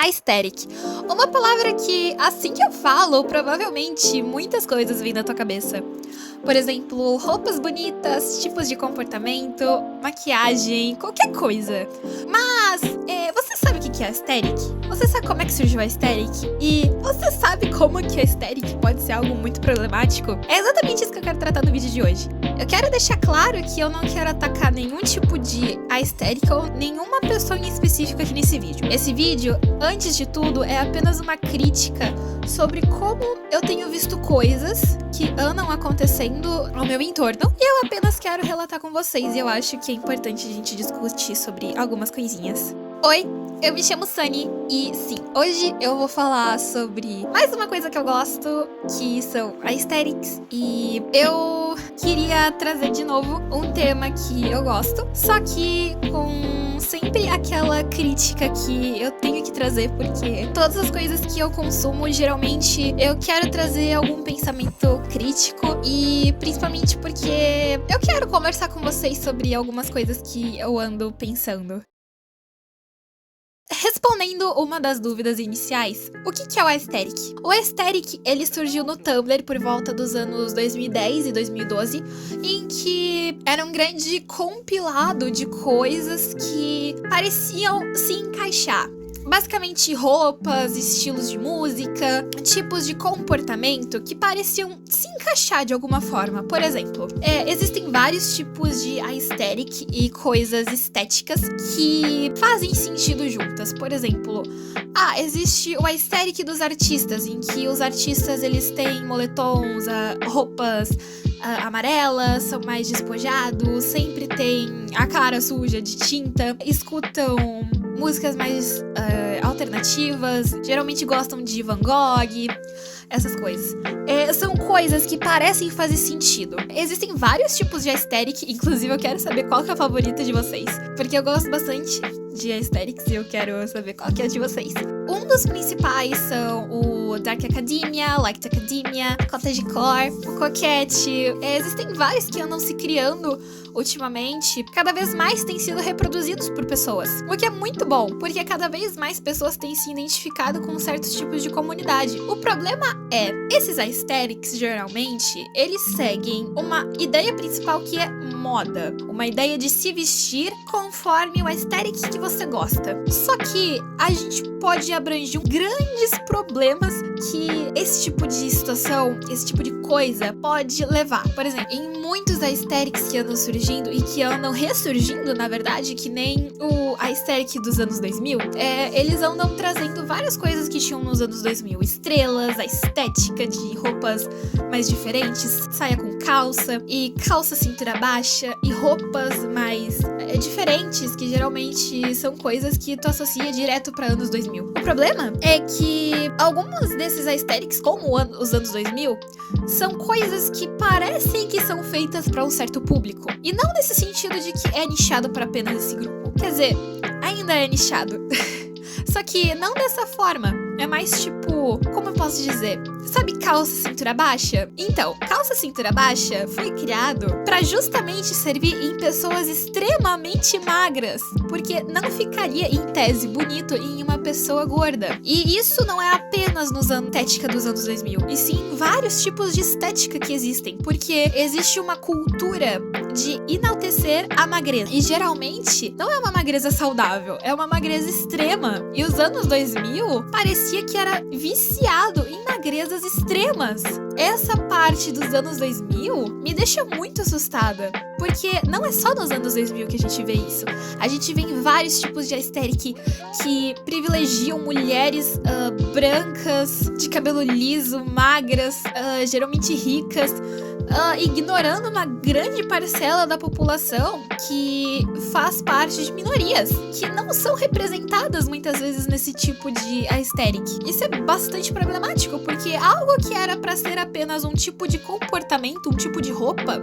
Aesthetic. Uma palavra que, assim que eu falo, provavelmente muitas coisas vêm na tua cabeça. Por exemplo, roupas bonitas, tipos de comportamento, maquiagem, qualquer coisa. Mas, você sabe o que é aesthetic? Você sabe como é que surgiu a aesthetic? E você sabe como que a aesthetic pode ser algo muito problemático? É exatamente isso que eu quero tratar no vídeo de hoje. Eu quero deixar claro que eu não quero atacar nenhum tipo de aesthetic ou nenhuma pessoa em específico aqui nesse vídeo. Esse vídeo, antes de tudo, é apenas uma crítica sobre como eu tenho visto coisas que andam acontecendo ao meu entorno e eu apenas quero relatar com vocês e eu acho que é importante a gente discutir sobre algumas coisinhas. Oi, eu me chamo Sunny e sim, hoje eu vou falar sobre mais uma coisa que eu gosto, que são aesthetics, e eu queria trazer de novo um tema que eu gosto, só que com sempre aquela crítica que eu tenho que trazer, porque todas as coisas que eu consumo, geralmente eu quero trazer algum pensamento crítico e principalmente porque eu quero conversar com vocês sobre algumas coisas que eu ando pensando. Respondendo uma das dúvidas iniciais, o que é o aesthetic? O aesthetic, ele surgiu no Tumblr por volta dos anos 2010 e 2012, em que era um grande compilado de coisas que pareciam se encaixar. Basicamente roupas, estilos de música, tipos de comportamento que pareciam se encaixar de alguma forma. Por exemplo, existem vários tipos de aesthetic e coisas estéticas que fazem sentido juntas. Por exemplo, existe o aesthetic dos artistas, em que os artistas eles têm moletons, roupas amarelas, são mais despojados, sempre tem a cara suja de tinta, escutam músicas mais alternativas, geralmente gostam de Van Gogh, essas coisas. São coisas que parecem fazer sentido. Existem vários tipos de aesthetic, inclusive eu quero saber qual que é a favorita de vocês, porque eu gosto bastante de aesthetics e eu quero saber qual que é a de vocês. Um dos principais são o Dark Academia, Light Academia, Cottagecore, o Coquette. Existem vários que andam se criando ultimamente, cada vez mais têm sido reproduzidos por pessoas, o que é muito bom, porque cada vez mais pessoas têm se identificado com certos tipos de comunidade. O problema esses aesthetics, geralmente, eles seguem uma ideia principal que é moda, uma ideia de se vestir conforme o aesthetic que você gosta. Só que a gente pode abranger grandes problemas que esse tipo de situação, esse tipo de coisa pode levar. Por exemplo, em muitos aesthetics que andam surgindo e que andam ressurgindo, na verdade, que nem o aesthetic dos anos 2000, eles andam trazendo várias coisas que tinham nos anos 2000. Estrelas, a estética de roupas mais diferentes, saia com calça e calça cintura baixa e roupas mais diferentes, que geralmente são coisas que tu associa direto para anos 2000. O problema é que algumas desses aesthetics, como os anos 2000, são coisas que parecem que são feitas para um certo público, e não nesse sentido de que é nichado para apenas esse grupo. Quer dizer, ainda é nichado. Só que não dessa forma. É mais tipo, como eu posso dizer? Sabe calça cintura baixa? Então, calça cintura baixa foi criado para justamente servir em pessoas extremamente magras, porque não ficaria em tese bonito em uma pessoa gorda. E isso não é apenas nos estética dos anos 2000, e sim vários tipos de estética que existem, porque existe uma cultura de enaltecer a magreza. E geralmente não é uma magreza saudável, é uma magreza extrema. E os anos 2000 parecia que era viciado em magrezas extremas. Essa parte dos anos 2000 me deixa muito assustada, porque não é só nos anos 2000 que a gente vê isso. A gente vê em vários tipos de aesthetic que privilegiam mulheres brancas, de cabelo liso, magras, geralmente ricas, ignorando uma grande parcela da população que faz parte de minorias, que não são representadas muitas vezes nesse tipo de aesthetic. Isso é bastante problemático, porque algo que era para ser apenas um tipo de comportamento, um tipo de roupa,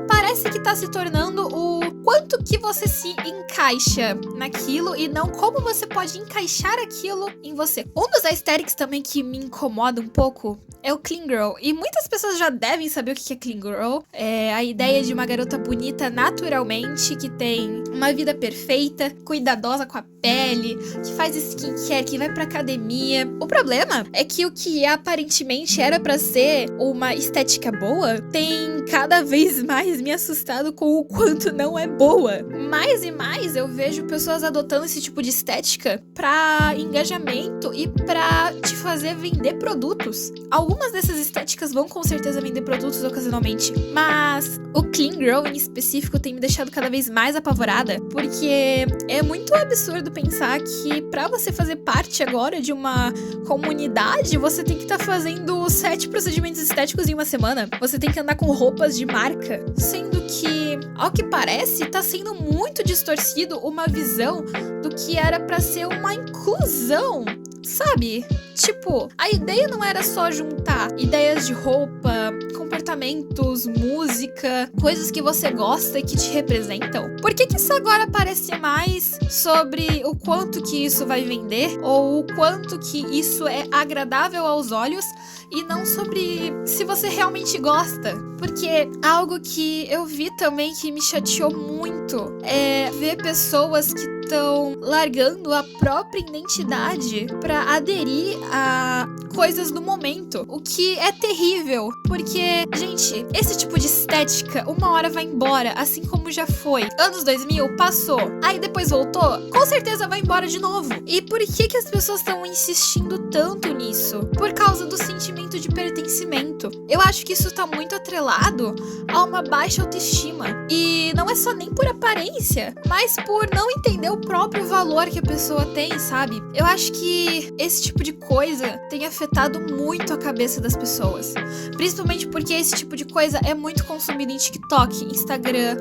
parece que tá se tornando o quanto que você se encaixa naquilo e não como você pode encaixar aquilo em você. Um dos aesthetics também que me incomoda um pouco é o Clean Girl. E muitas pessoas já devem saber o que é Clean Girl. É a ideia de uma garota bonita naturalmente, que tem uma vida perfeita, cuidadosa com a pele, que faz skincare, que vai pra academia. O problema é que o que aparentemente era pra ser uma estética boa tem cada vez mais me assustado com o quanto não é boa. Mais e mais eu vejo pessoas adotando esse tipo de estética pra engajamento e pra te fazer vender produtos. Algumas dessas estéticas vão com certeza vender produtos ocasionalmente, mas o Clean Girl em específico tem me deixado cada vez mais apavorada, porque é muito absurdo pensar que pra você fazer parte agora de uma comunidade, você tem que estar fazendo 7 procedimentos estéticos em uma semana. Você tem que andar com roupas de marca, sendo que, ao que parece, tá sendo muito distorcido uma visão do que era pra ser uma inclusão, sabe? Tipo, a ideia não era só juntar ideias de roupa, comportamentos, música, coisas que você gosta e que te representam. Por que isso agora parece mais sobre o quanto que isso vai vender ou o quanto que isso é agradável aos olhos e não sobre se você realmente gosta? Porque algo que eu vi também que me chateou muito é ver pessoas que estão largando a própria identidade pra aderir a coisas do momento, o que é terrível, porque, gente, esse tipo de estética uma hora vai embora, assim como já foi. Anos 2000 passou, aí depois voltou, com certeza vai embora de novo. E por que as pessoas estão insistindo tanto nisso? Por causa do sentimento de pertencimento. Eu acho que isso tá muito atrelado a uma baixa autoestima. E não é só nem por aparência, mas por não entender o próprio valor que a pessoa tem, sabe? Eu acho que esse tipo de coisa tem afetado muito a cabeça das pessoas. Principalmente porque esse tipo de coisa é muito consumido em TikTok, Instagram,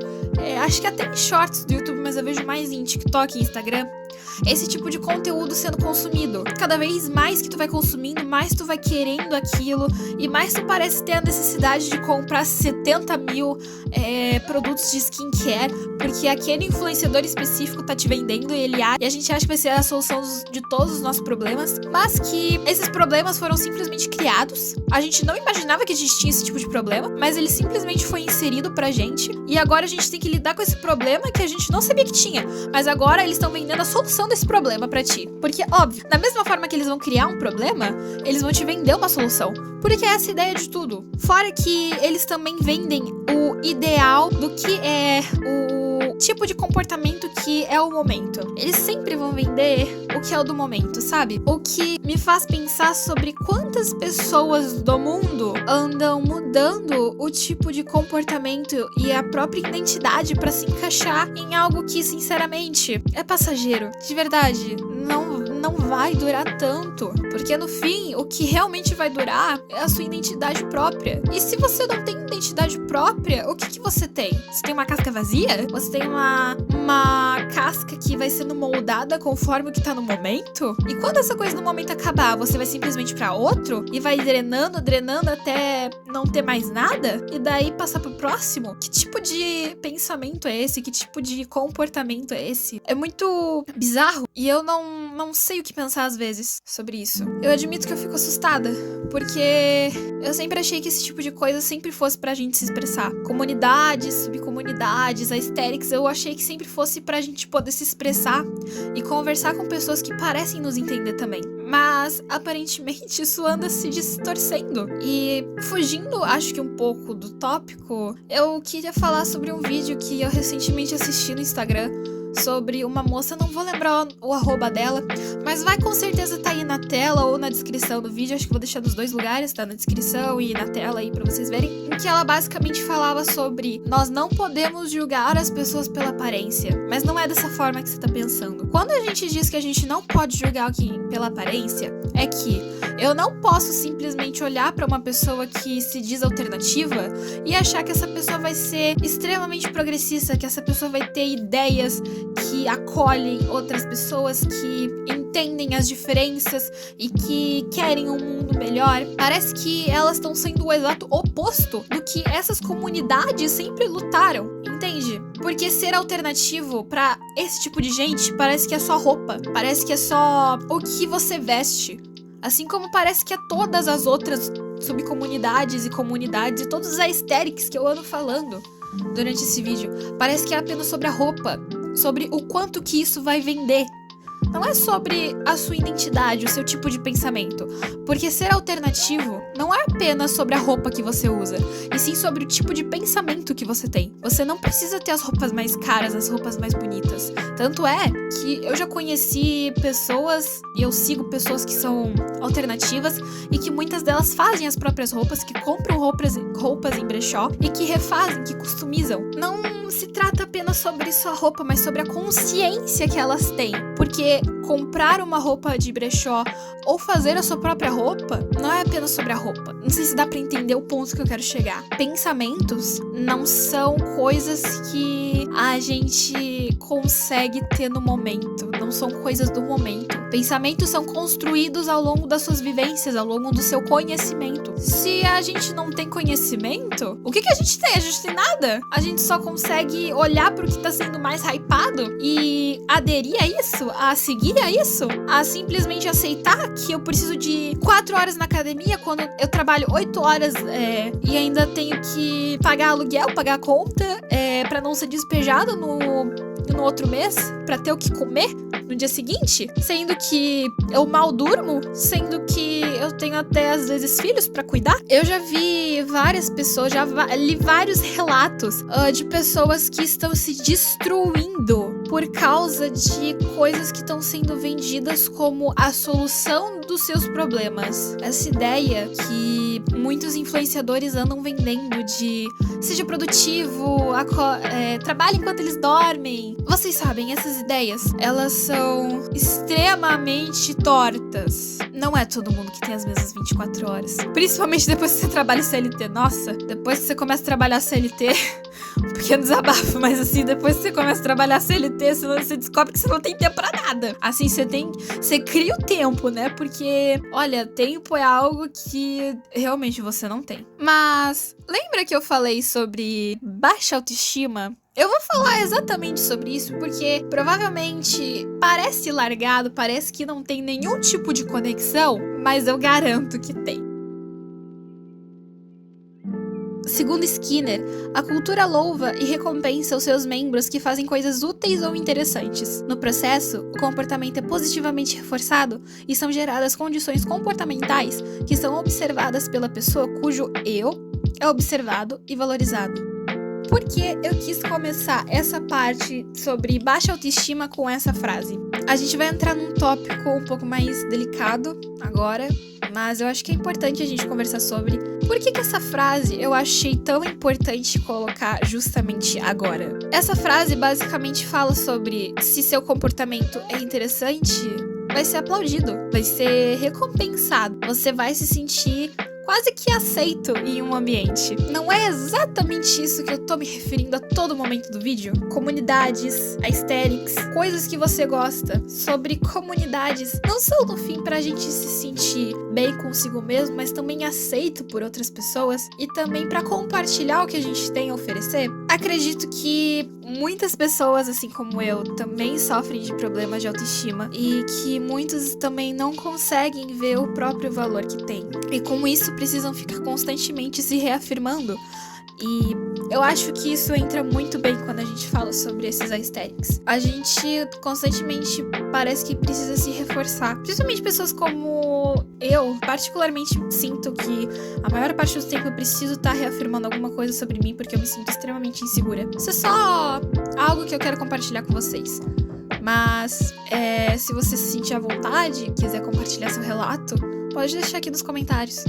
acho que até em shorts do YouTube, mas eu vejo mais em TikTok e Instagram. Esse tipo de conteúdo sendo consumido. Cada vez mais que tu vai consumindo, mais tu vai querendo aquilo e mais tu parece ter a necessidade de comprar 70 mil produtos de skincare, porque aquele influenciador específico tá te vendendo e a gente acha que vai ser a solução de todos os nossos problemas, mas que esses problemas foram simplesmente criados. A gente não imaginava que a gente tinha esse tipo de problema, mas ele simplesmente foi inserido pra gente e agora a gente tem que lidar com esse problema que a gente não sabia que tinha, mas agora eles estão vendendo a solução desse problema pra ti. Porque, óbvio, da mesma forma que eles vão criar um problema, eles vão te vender uma solução. Porque é essa a ideia de tudo. Fora que eles também vendem o ideal do que é o tipo de comportamento que é o momento. Eles sempre vão vender o que é o do momento, sabe? O que me faz pensar sobre quantas pessoas do mundo andam mudando o tipo de comportamento e a própria identidade pra se encaixar em algo que, sinceramente, é passageiro. De verdade, não vai durar tanto. Porque no fim, o que realmente vai durar é a sua identidade própria. E se você não tem identidade própria, o que você tem? Você tem uma casca vazia? Você tem uma casca que vai sendo moldada conforme o que tá no momento? E quando essa coisa no momento acabar, você vai simplesmente pra outro? E vai drenando até não ter mais nada? E daí passar pro próximo? Que tipo de pensamento é esse? Que tipo de comportamento é esse? É muito bizarro. E eu não sei o que pensar às vezes sobre isso. Eu admito que eu fico assustada, porque eu sempre achei que esse tipo de coisa sempre fosse pra gente se expressar. Comunidades, subcomunidades, aesthetics, eu achei que sempre fosse pra gente poder se expressar e conversar com pessoas que parecem nos entender também. Mas, aparentemente, isso anda se distorcendo. E, fugindo, acho que um pouco do tópico, eu queria falar sobre um vídeo que eu recentemente assisti no Instagram, sobre uma moça, não vou lembrar o arroba dela, mas vai com certeza tá aí na tela ou na descrição do vídeo, acho que vou deixar nos dois lugares, tá na descrição e na tela aí pra vocês verem, em que ela basicamente falava sobre nós não podemos julgar as pessoas pela aparência, mas não é dessa forma que você tá pensando. Quando a gente diz que a gente não pode julgar alguém pela aparência, é que eu não posso simplesmente olhar pra uma pessoa que se diz alternativa e achar que essa pessoa vai ser extremamente progressista, que essa pessoa vai ter ideias que acolhem outras pessoas, que entendem as diferenças e que querem um mundo melhor. Parece que elas estão sendo o exato oposto do que essas comunidades sempre lutaram, entende? Porque ser alternativo pra esse tipo de gente parece que é só roupa, parece que é só o que você veste. Assim como parece que é todas as outras subcomunidades e comunidades e todos os aesthetics que eu ando falando durante esse vídeo. Parece que é apenas sobre a roupa, sobre o quanto que isso vai vender. Não é sobre a sua identidade, o seu tipo de pensamento. Porque ser alternativo não é apenas sobre a roupa que você usa, e sim sobre o tipo de pensamento que você tem. Você não precisa ter as roupas mais caras, as roupas mais bonitas. Tanto é que eu já conheci pessoas, e eu sigo pessoas que são alternativas, e que muitas delas fazem as próprias roupas, que compram roupas em brechó, e que refazem, que customizam. Não se trata apenas sobre sua roupa, mas sobre a consciência que elas têm. Porque comprar uma roupa de brechó ou fazer a sua própria roupa não é apenas sobre a roupa. Não sei se dá pra entender o ponto que eu quero chegar. Pensamentos não são coisas que a gente consegue ter no momento. Não são coisas do momento. Pensamentos são construídos ao longo das suas vivências, ao longo do seu conhecimento. Se a gente não tem conhecimento, o que a gente tem? A gente tem nada. A gente só consegue olhar pro que tá sendo mais hypado e aderir a isso, a seguir a isso, a simplesmente aceitar que eu preciso de 4 horas na academia quando eu trabalho 8 horas e ainda tenho que pagar aluguel, pagar conta, pra não ser despejado no outro mês, pra ter o que comer no dia seguinte, sendo que eu mal durmo, sendo que eu tenho até às vezes filhos pra cuidar. Eu já vi várias pessoas, li vários relatos de pessoas que estão se destruindo por causa de coisas que estão sendo vendidas como a solução dos seus problemas. Essa ideia que muitos influenciadores andam vendendo de seja produtivo, trabalhe enquanto eles dormem. Vocês sabem, essas ideias, elas são extremamente tortas. Não é todo mundo que tem as mesmas 24 horas. Principalmente depois que você trabalha CLT. Nossa, depois que você começa a trabalhar CLT... um pequeno desabafo, mas assim, depois que você começa a trabalhar CLT, você descobre que você não tem tempo pra nada. Assim, você cria o tempo, né? Porque, olha, tempo é algo que realmente você não tem. Mas, lembra que eu falei sobre baixa autoestima? Eu vou falar exatamente sobre isso porque provavelmente parece largado, parece que não tem nenhum tipo de conexão, mas eu garanto que tem. Segundo Skinner, a cultura louva e recompensa os seus membros que fazem coisas úteis ou interessantes. No processo, o comportamento é positivamente reforçado e são geradas condições comportamentais que são observadas pela pessoa cujo eu é observado e valorizado. Por que eu quis começar essa parte sobre baixa autoestima com essa frase? A gente vai entrar num tópico um pouco mais delicado agora, mas eu acho que é importante a gente conversar sobre por que essa frase eu achei tão importante colocar justamente agora. Essa frase basicamente fala sobre se seu comportamento é interessante, vai ser aplaudido, vai ser recompensado, você vai se sentir quase que aceito em um ambiente. Não é exatamente isso que eu tô me referindo a todo momento do vídeo? Comunidades, aesthetics, coisas que você gosta. Sobre comunidades, não são no fim pra gente se sentir bem consigo mesmo, mas também aceito por outras pessoas e também pra compartilhar o que a gente tem a oferecer. Acredito que muitas pessoas, assim como eu, também sofrem de problemas de autoestima e que muitos também não conseguem ver o próprio valor que tem. E com isso precisam ficar constantemente se reafirmando. E eu acho que isso entra muito bem quando a gente fala sobre esses aesthetics. A gente constantemente parece que precisa se reforçar. Principalmente pessoas como eu, particularmente sinto que a maior parte do tempo eu preciso estar reafirmando alguma coisa sobre mim porque eu me sinto extremamente insegura. Isso é só algo que eu quero compartilhar com vocês. Mas se você se sentir à vontade e quiser compartilhar seu relato, pode deixar aqui nos comentários.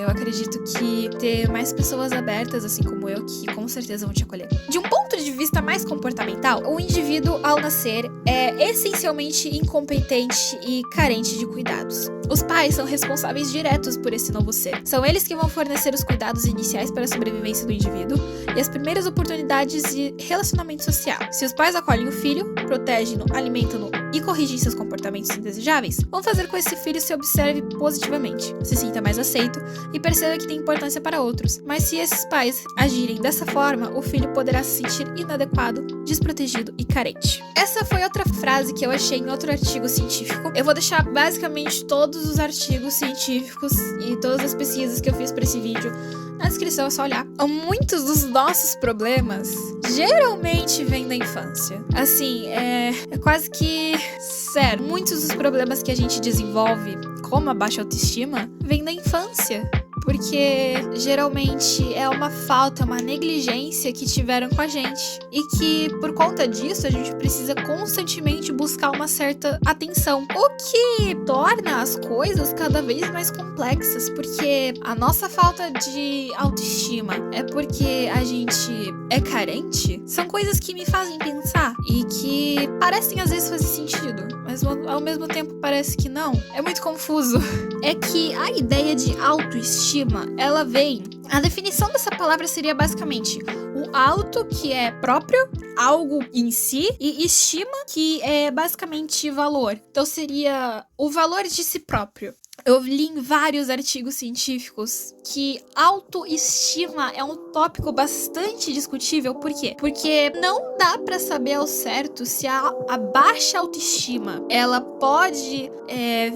Eu acredito que ter mais pessoas abertas, assim como eu, que com certeza vão te acolher. De um ponto de vista mais comportamental, o indivíduo, ao nascer, é essencialmente incompetente e carente de cuidados. Os pais são responsáveis diretos por esse novo ser. São eles que vão fornecer os cuidados iniciais para a sobrevivência do indivíduo e as primeiras oportunidades de relacionamento social. Se os pais acolhem o filho, protegem-no, alimentam-no e corrigem seus comportamentos indesejáveis, vão fazer com que esse filho se observe positivamente, se sinta mais aceito e perceba que tem importância para outros. Mas se esses pais agirem dessa forma, o filho poderá se sentir inadequado, desprotegido e carente. Essa foi outra frase que eu achei em outro artigo científico. Eu vou deixar basicamente todos todos os artigos científicos e todas as pesquisas que eu fiz pra esse vídeo. Na descrição é só olhar. Muitos dos nossos problemas geralmente vêm da infância. Assim, é quase que sério. Muitos dos problemas que a gente desenvolve, como a baixa autoestima, vêm da infância. Porque geralmente é uma falta, uma negligência que tiveram com a gente. E que por conta disso a gente precisa constantemente buscar uma certa atenção. O que torna as coisas cada vez mais complexas. Porque a nossa falta de autoestima é porque a gente é carente. São coisas que me fazem pensar e que parecem às vezes fazer sentido, mas ao mesmo tempo parece que não. É muito confuso. É que a ideia de autoestima, ela vem... A definição dessa palavra seria basicamente o auto, que é próprio, algo em si, e estima, que é basicamente valor. Então seria o valor de si próprio. Eu li em vários artigos científicos que autoestima é um tópico bastante discutível. Por quê? Porque não dá pra saber ao certo se a baixa autoestima ela pode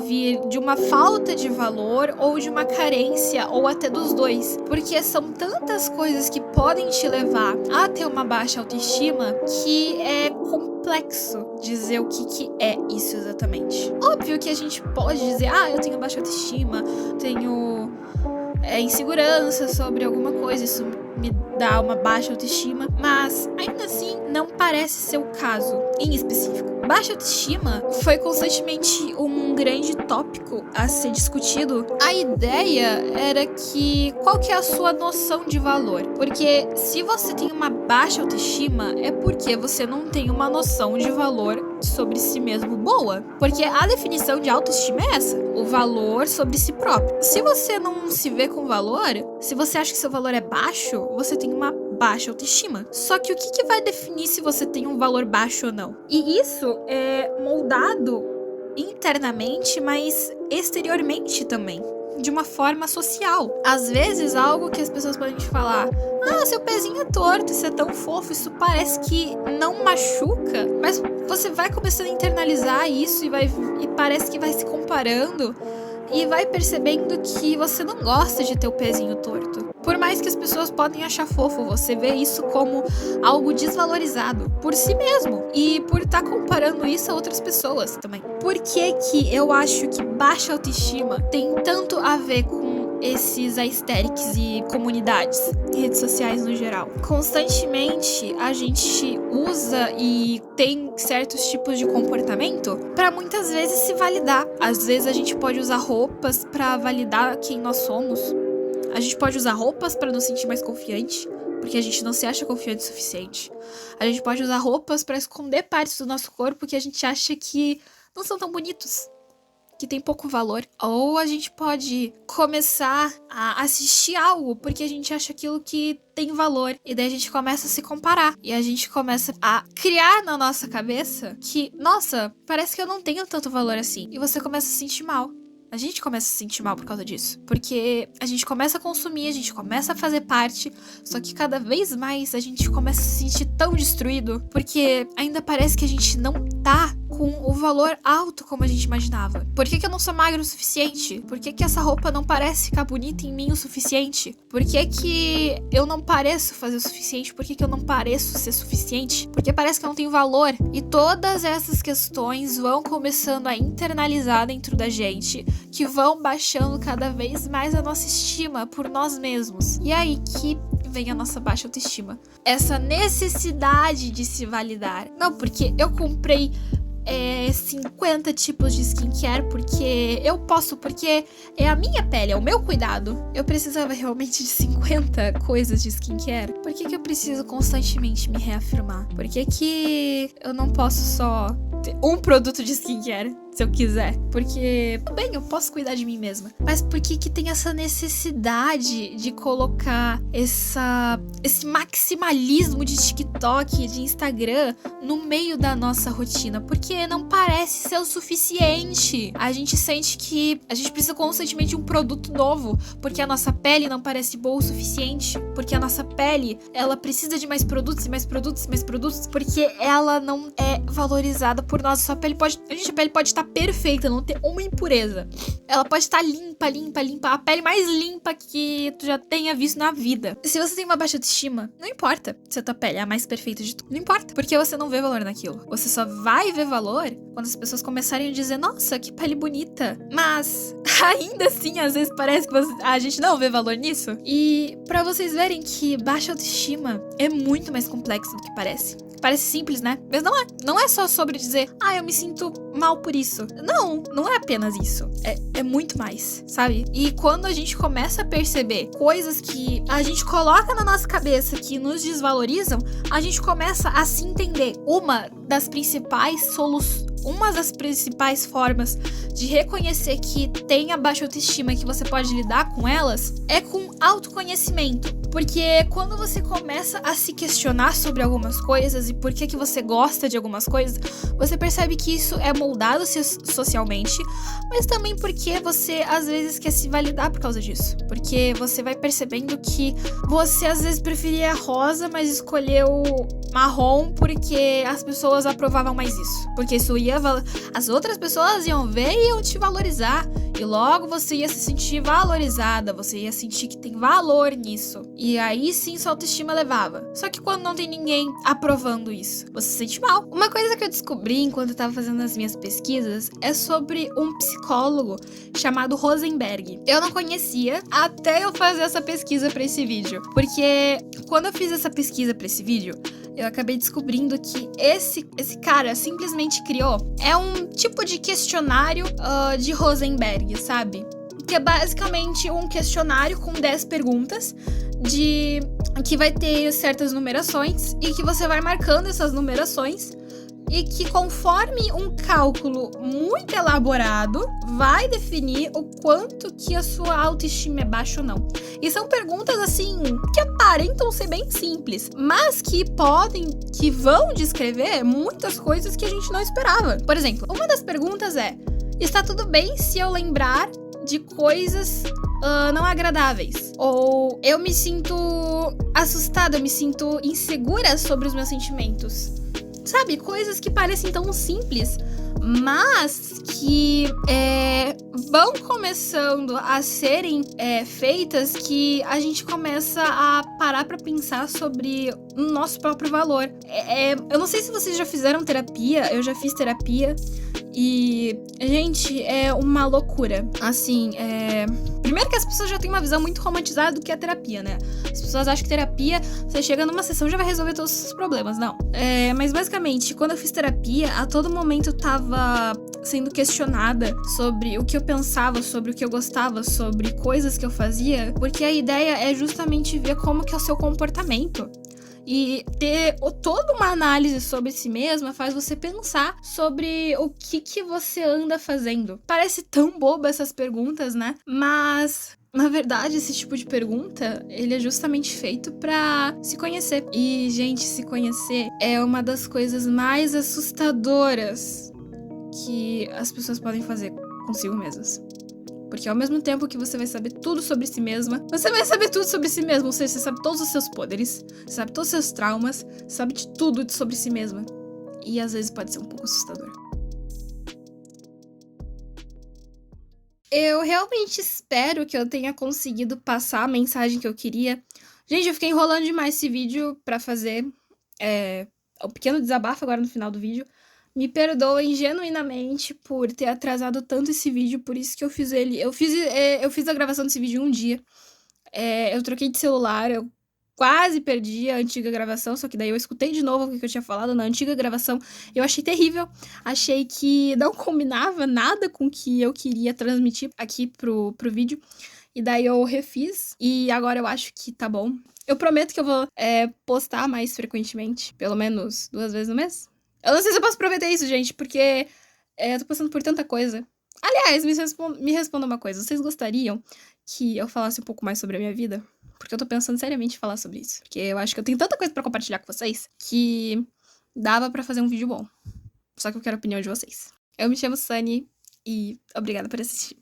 vir de uma falta de valor ou de uma carência ou até dos dois. Porque são tantas coisas que podem te levar a ter uma baixa autoestima que é complexo dizer o que é isso exatamente. Óbvio que a gente pode dizer, eu tenho baixa autoestima, tenho insegurança sobre alguma coisa, isso me dá uma baixa autoestima, mas ainda assim não parece ser o caso em específico. Baixa autoestima foi constantemente um grande tópico a ser discutido. A ideia era que qual que é a sua noção de valor? Porque se você tem uma baixa autoestima, é porque você não tem uma noção de valor sobre si mesmo boa. Porque a definição de autoestima é essa, o valor sobre si próprio. Se você não se vê com valor, se você acha que seu valor é baixo, você tem uma baixa autoestima. Só que o que vai definir se você tem um valor baixo ou não? E isso é moldado internamente, mas exteriormente também, de uma forma social. Às vezes, algo que as pessoas podem te falar, seu pezinho é torto, isso é tão fofo, isso parece que não machuca, mas você vai começando a internalizar isso e parece que vai se comparando e vai percebendo que você não gosta de ter o pezinho torto. Por mais que as pessoas podem achar fofo, você vê isso como algo desvalorizado por si mesmo e por estar comparando isso a outras pessoas também. Por que eu acho que baixa autoestima tem tanto a ver com esses aesthetics e comunidades, redes sociais no geral? Constantemente a gente usa e tem certos tipos de comportamento para muitas vezes se validar. Às vezes a gente pode usar roupas para validar quem nós somos. A gente pode usar roupas para nos sentir mais confiante, porque a gente não se acha confiante o suficiente. A gente pode usar roupas para esconder partes do nosso corpo que a gente acha que não são tão bonitos, que tem pouco valor. Ou a gente pode começar a assistir algo porque a gente acha aquilo que tem valor. E daí a gente começa a se comparar. E a gente começa a criar na nossa cabeça que, nossa, parece que eu não tenho tanto valor assim. E você começa a se sentir mal. A gente começa a se sentir mal por causa disso. Porque a gente começa a consumir, a gente começa a fazer parte. Só que cada vez mais a gente começa a se sentir tão destruído. Porque ainda parece que a gente não tá com o valor alto como a gente imaginava. Por que eu não sou magro o suficiente? Por que essa roupa não parece ficar bonita em mim o suficiente? Por que eu não pareço fazer o suficiente? Por que eu não pareço ser suficiente? Porque parece que eu não tenho valor. E todas essas questões vão começando a internalizar dentro da gente, que vão baixando cada vez mais a nossa estima por nós mesmos. E aí que vem a nossa baixa autoestima. Essa necessidade de se validar. Não, porque eu comprei 50 tipos de skincare porque eu posso, porque é a minha pele, é o meu cuidado. Eu precisava realmente de 50 coisas de skincare? Por que eu preciso constantemente me reafirmar? Por que eu não posso só ter um produto de skincare, se eu quiser? Porque, bem, eu posso cuidar de mim mesma. Mas por que tem essa necessidade de colocar esse maximalismo de TikTok, de Instagram, no meio da nossa rotina? Porque não parece ser o suficiente. A gente sente que a gente precisa constantemente de um produto novo, porque a nossa pele não parece boa o suficiente, porque a nossa pele, ela precisa de mais produtos e mais produtos e mais produtos, porque ela não é valorizada por nós. A pele pode estar perfeita, não ter uma impureza. Ela pode estar limpa, a pele mais limpa que tu já tenha visto na vida. Se você tem uma baixa autoestima, não importa se a tua pele é a mais perfeita de tudo. Não importa, porque você não vê valor naquilo. Você só vai ver valor quando as pessoas começarem a dizer, nossa, que pele bonita. Mas, ainda assim, às vezes parece que a gente não vê valor nisso. E pra vocês verem que baixa autoestima é muito mais complexo do que parece. Parece simples, né? Mas não é. Não é só sobre dizer, eu me sinto mal por isso. Não é apenas isso. É muito mais, sabe? E quando a gente começa a perceber coisas que a gente coloca na nossa cabeça que nos desvalorizam, a gente começa a se entender. Uma das principais formas de reconhecer que tem a baixa autoestima e que você pode lidar com elas é com autoconhecimento. Porque quando você começa a se questionar sobre algumas coisas e por que você gosta de algumas coisas, você percebe que isso é moldado socialmente, mas também porque você às vezes quer se validar por causa disso. Porque você vai percebendo que você às vezes preferia rosa, mas escolheu marrom porque as pessoas aprovavam mais isso. Porque isso as outras pessoas iam ver e iam te valorizar. E logo você ia se sentir valorizada, você ia sentir que tem valor nisso. E aí sim sua autoestima levava. Só que quando não tem ninguém aprovando isso, você se sente mal. Uma coisa que eu descobri enquanto eu tava fazendo as minhas pesquisas é sobre um psicólogo chamado Rosenberg. Eu não conhecia até eu fazer essa pesquisa pra esse vídeo. Porque quando eu fiz essa pesquisa pra esse vídeo, eu acabei descobrindo que esse cara simplesmente criou um tipo de questionário de Rosenberg, sabe? Que é basicamente um questionário com 10 perguntas que vai ter certas numerações e que você vai marcando essas numerações e que conforme um cálculo muito elaborado vai definir o quanto que a sua autoestima é baixa ou não. E são perguntas assim que aparentam ser bem simples, mas que vão descrever muitas coisas que a gente não esperava. Por exemplo, uma das perguntas é: está tudo bem se eu lembrar de coisas não agradáveis? Ou eu me sinto assustada, eu me sinto insegura sobre os meus sentimentos? Sabe, coisas que parecem tão simples, mas que vão começando a serem feitas, que a gente começa a parar pra pensar sobre o nosso próprio valor. Eu não sei se vocês já fizeram terapia, eu já fiz terapia. E, gente, é uma loucura. Assim, primeiro que as pessoas já têm uma visão muito romantizada do que é terapia, né? As pessoas acham que terapia, você chega numa sessão e já vai resolver todos os seus problemas. Não. Mas, basicamente, quando eu fiz terapia, a todo momento eu tava sendo questionada sobre o que eu pensava, sobre o que eu gostava, sobre coisas que eu fazia. Porque a ideia é justamente ver como que é o seu comportamento. E ter toda uma análise sobre si mesma faz você pensar sobre o que você anda fazendo. Parece tão boba essas perguntas, né? Mas, na verdade, esse tipo de pergunta, ele é justamente feito pra se conhecer. E, gente, se conhecer é uma das coisas mais assustadoras que as pessoas podem fazer consigo mesmas. Porque ao mesmo tempo que você vai saber tudo sobre si mesma, você vai saber tudo sobre si mesma. Ou seja, você sabe todos os seus poderes, você sabe todos os seus traumas, sabe de tudo sobre si mesma. E às vezes pode ser um pouco assustador. Eu realmente espero que eu tenha conseguido passar a mensagem que eu queria. Gente, eu fiquei enrolando demais esse vídeo pra fazer um pequeno desabafo agora no final do vídeo. Me perdoem genuinamente por ter atrasado tanto esse vídeo, por isso que eu fiz ele. Eu fiz a gravação desse vídeo em um dia. Eu troquei de celular, eu quase perdi a antiga gravação, só que daí eu escutei de novo o que eu tinha falado na antiga gravação. Eu achei terrível, achei que não combinava nada com o que eu queria transmitir aqui pro vídeo. E daí eu refiz, e agora eu acho que tá bom. Eu prometo que eu vou postar mais frequentemente, pelo menos 2 vezes no mês. Eu não sei se eu posso prometer isso, gente, porque eu tô passando por tanta coisa. Aliás, me responda uma coisa. Vocês gostariam que eu falasse um pouco mais sobre a minha vida? Porque eu tô pensando seriamente em falar sobre isso. Porque eu acho que eu tenho tanta coisa pra compartilhar com vocês que dava pra fazer um vídeo bom. Só que eu quero a opinião de vocês. Eu me chamo Sunny e obrigada por assistir.